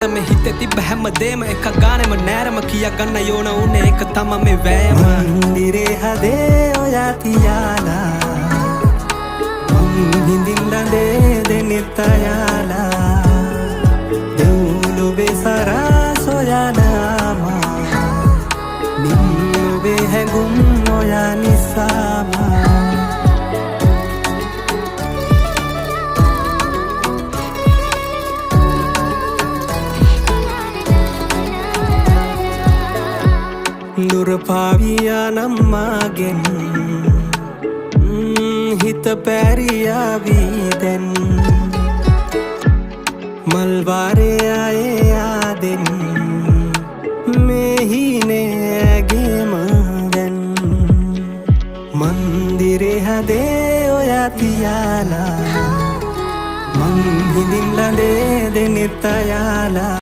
मैं हिते तिब හැමදේම එක ගානෙම නෑරම කියා ගන්න යෝන උනේ එක තම මේ වෑයම මන්දිරේ හදේ ඔයා තියාලා හිඳින්න දෙනෙත් අයාලා දෙව්ලොවේ සරා සොයනාමා නිම්ලොවේ හැඟුම් ඔයා නිසාමා දුර පාවියා නම්මාගෙන් හිත පැරියාවී දැන් මල්වාරේ ආයේ ආදෙන් මෙහිනේගේම දැන් මන්දිරේ හදේ ඔයා තියාලා මං හිඳින්න දෙනෙත් අයාලා